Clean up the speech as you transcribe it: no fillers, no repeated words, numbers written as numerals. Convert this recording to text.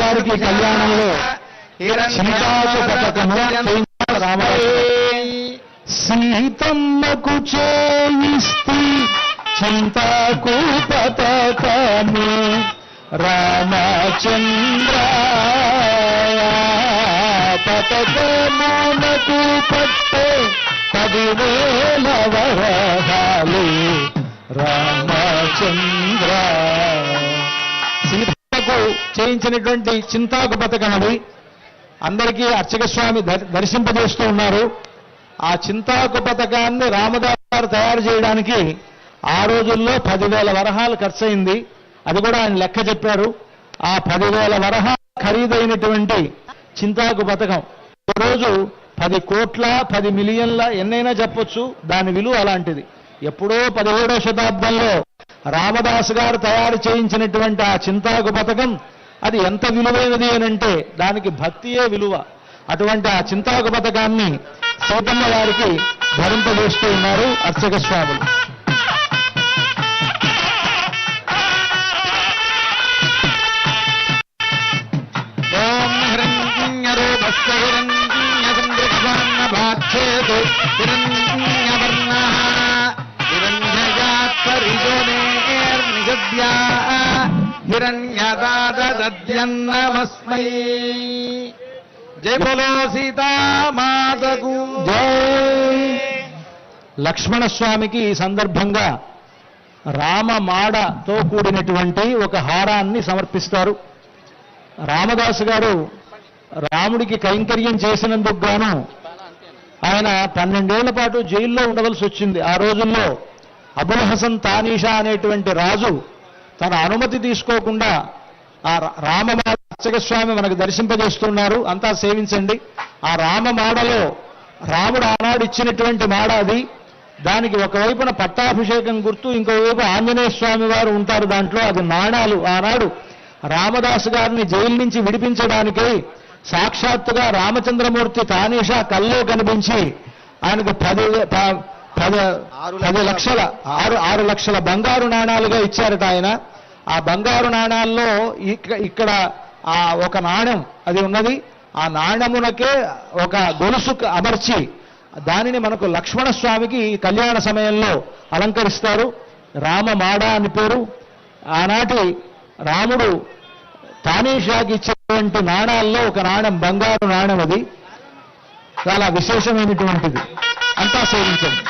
వారికి కళ్యాణంలో సీతమ్మకు చేయిస్తి చింతాకు పతకము రామచంద్ర పతకమునకు పట్టే 10,000 వరహాలు రామచంద్ర. సీతమ్మకు చేయించినటువంటి చింతాకు పతకం అది అందరికీ అర్చక స్వామి దర్శింపజేస్తూ ఉన్నారు. ఆ చింతాకు పతకాన్ని రామదాసు గారు తయారు చేయడానికి ఆ రోజుల్లో 10,000 వరహాలు ఖర్చయింది. అది కూడా ఆయన లెక్క చెప్పారు. ఆ 10,000 వరహాలు ఖరీదైనటువంటి చింతాకు పతకం ఈరోజు 10 కోట్ల 10 మిలియన్ల ఎన్నైనా చెప్పొచ్చు. దాని విలువ అలాంటిది. ఎప్పుడో 17వ శతాబ్దంలో రామదాసు గారు తయారు చేయించినటువంటి ఆ చింతాకు పతకం అది ఎంత విలువైనది అనంటే దానికి భక్తియే విలువ. అటువంటి ఆ చింతాకు పతకాన్ని సీతమ్మ వారికి ధరింపజేస్తూ ఉన్నారు అర్చక స్వాములు. హిరణ్యదాదద్యన్నమస్మై. జై బోలో సీతామాతకు జై. లక్ష్మణస్వామికి ఈ సందర్భంగా రామమాడతో కూడినటువంటి ఒక హారాన్ని సమర్పిస్తారు. రామదాసు గారు రాముడికి కైంకర్యం చేసినందుకు గాను ఆయన 12 ఏళ్ల పాటు జైల్లో ఉండవలసి వచ్చింది. ఆ రోజుల్లో అబుల్ హసన్ తానీషా అనేటువంటి రాజు తన అనుమతి తీసుకోకుండా ఆ రామమాడ అర్చక స్వామి మనకు దర్శింపజేస్తున్నారు. అంతా సేవించండి. ఆ రామమాడలో రాముడు ఆనాడు ఇచ్చినటువంటి మాడ అది. దానికి ఒకవైపున పట్టాభిషేకం గుర్తు, ఇంకోవైపు ఆంజనేయ స్వామి వారు ఉంటారు. దాంట్లో అది నాణాలు. ఆనాడు రామదాసు గారిని జైలు నుంచి విడిపించడానికి సాక్షాత్తుగా రామచంద్రమూర్తి తానీషా కల్లో కనిపించి ఆయనకు 6 లక్షల బంగారు నాణాలుగా ఇచ్చారట ఆయన. ఆ బంగారు నాణాల్లో ఇక్కడ ఒక నాణ్యం అది ఉన్నది. ఆ నాణ్యమునకే ఒక గొలుసు అమర్చి దానిని మనకు లక్ష్మణస్వామికి కళ్యాణ సమయంలో అలంకరిస్తారు. రామమాడ అని పేరు. ఆనాటి రాముడు తానీషాకి ఇచ్చినటువంటి నాణాల్లో ఒక నాణ్యం బంగారు నాణ్యం. అది చాలా విశేషమైనటువంటిది. అంతా సేవించండి.